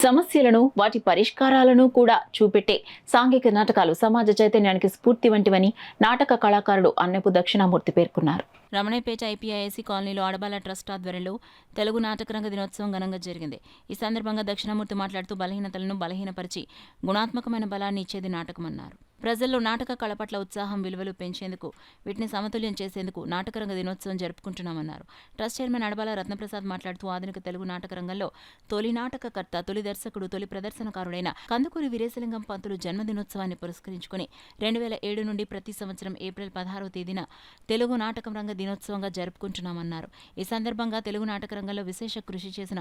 సమస్యలను వాటి పరిష్కారాలను కూడా చూపెట్టే సాంఘిక నాటకాలు సమాజ చైతన్యానికి స్ఫూర్తి వంటివని నాటక కళాకారుడు అన్నపు దక్షిణామూర్తి పేర్కొన్నారు. రమణయ్యపేట ఐపీఐఐసీ కాలనీలో ఆడబాల ట్రస్ట్ ఆధ్వర్యంలో తెలుగు నాటకరంగ దినోత్సవం ఘనంగా జరిగింది. ఈ సందర్భంగా దక్షిణామూర్తి మాట్లాడుతూ బలహీనతలను బలహీనపరిచి గుణాత్మకమైన బలాన్ని ఇచ్చేది నాటకమన్నారు. ప్రజల్లో నాటక కళ పట్ల ఉత్సాహం, విలువలు పెంచేందుకు, వీటిని సమతుల్యం చేసేందుకు నాటకరంగ దినోత్సవం జరుపుకుంటున్నామన్నారు. ట్రస్ట్ చైర్మన్ అడబాల రత్నప్రసాద్ మాట్లాడుతూ ఆధునిక తెలుగు నాటక రంగంలో తొలి నాటకకర్త, తొలి దర్శకుడు, తొలి ప్రదర్శనకారుడైన కందుకూరి వీరేశలింగం పంతులు జన్మదినోత్సవాన్ని పురస్కరించుకుని 2007 నుండి ప్రతి సంవత్సరం ఏప్రిల్ 16వ తేదీన తెలుగు నాటకం రంగ దినోత్సవంగా జరుపుకుంటున్నామన్నారు. ఈ సందర్భంగా తెలుగు నాటక రంగంలో విశేష కృషి చేసిన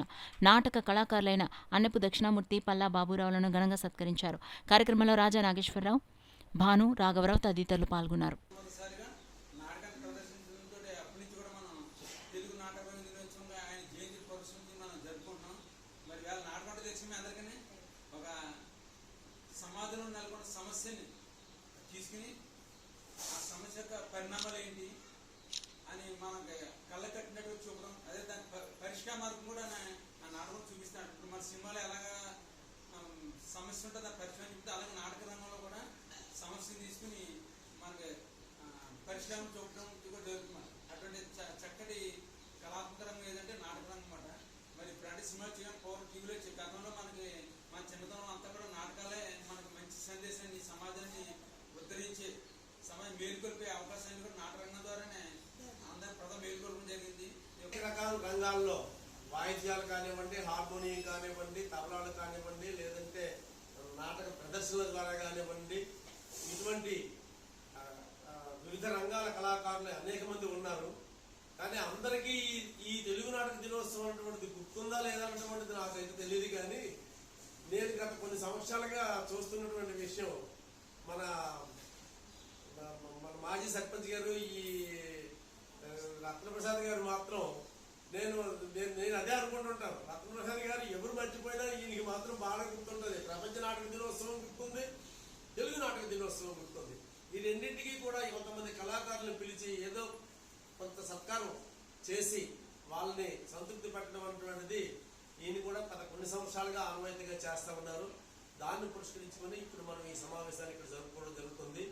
నాటక కళాకారులైన అన్నపు దక్షిణామూర్తి, పల్లా బాబురావులను ఘనంగా సత్కరించారు. కార్యక్రమంలో రాజా నాగేశ్వరరావు, భాను, రాఘవరావు తదితరులు పాల్గొన్నారు. సమాజంలో నెలకొన్న సమస్యని తీసుకుని ఆ సమస్య యొక్క పరిణామాలు ఏంటి అని మనకి కళ్ళ కట్టినట్టు చూపడం, అదే దాని పరిష్కార మార్గం కూడా ఆ నాటకం చూపిస్తాడు. ఇప్పుడు మన సినిమాలో ఎలాగా సమస్య ఉంటుంది ఆ పరిష్కారం చెప్తే, అలాగే నాటక రంగంలో కూడా సమస్యను తీసుకుని మనకి పరిష్కారం చూపడం కూడా జరుగుతుంది. అటువంటి చక్కటి కళాత్మక రంగం ఏదంటే నాటక రంగం అన్నమాట. మరి ఇప్పుడు అంటే సినిమా చేయడం పౌరులు టీవీలో వచ్చే గతంలో మనకి మన చిన్నతనం అంతా కూడా నాటకాలే మనకు మంచి సందేశాన్ని, సమాజాన్ని ఉద్ధరించే సమాజం మేలుకొల్పే అవకాశాన్ని కూడా నాటక రంగం ద్వారానే అందరి ప్రథమ మేలుకొల్పడం జరిగింది. రకరకాల రంగాల్లో వాయిద్యాలు కానివ్వండి, హార్మోనియం కానివ్వండి, తబలాలు కానివ్వండి, లేదంటే నాటక ప్రదర్శనల ద్వారా కానివ్వండి, ఇటువంటి వివిధ రంగాల కళాకారులు అనేక మంది ఉన్నారు. కానీ అందరికీ ఈ తెలుగు నాటక దినోత్సవం అటువంటిది గుర్తుందా లేదా అన్నటువంటిది నాకైతే తెలియదు. కానీ నేను గత కొన్ని సంవత్సరాలుగా చూస్తున్నటువంటి విషయం, మన మాజీ సర్పంచ్ గారు, ఈ రత్నప్రసాద్ గారు మాత్రం నేను అదే అనుకుంటుంటాను. రత్నప్రసాద్ గారు ఎవరు మర్చిపోయినా ఈయనకి మాత్రం బాగా గుర్తుంటుంది. ప్రపంచ నాటక దినోత్సవం గుర్తుంది, తెలుగు నాటక దినోత్సవం గుర్తుంది. ఈ రెండింటికి కూడా కొంతమంది కళాకారులను పిలిచి ఏదో కొంత సత్కారం చేసి వాళ్ళని సంతృప్తి పెట్టడం అనేటువంటిది ఈయన కూడా కొన్ని సంవత్సరాలుగా ఆనవాయితీగా చేస్తూ ఉన్నారు. దాన్ని పురస్కరించుకొని ఇప్పుడు మనం ఈ సమావేశాన్ని ఇక్కడ జరుపుకోవడం జరుగుతుంది.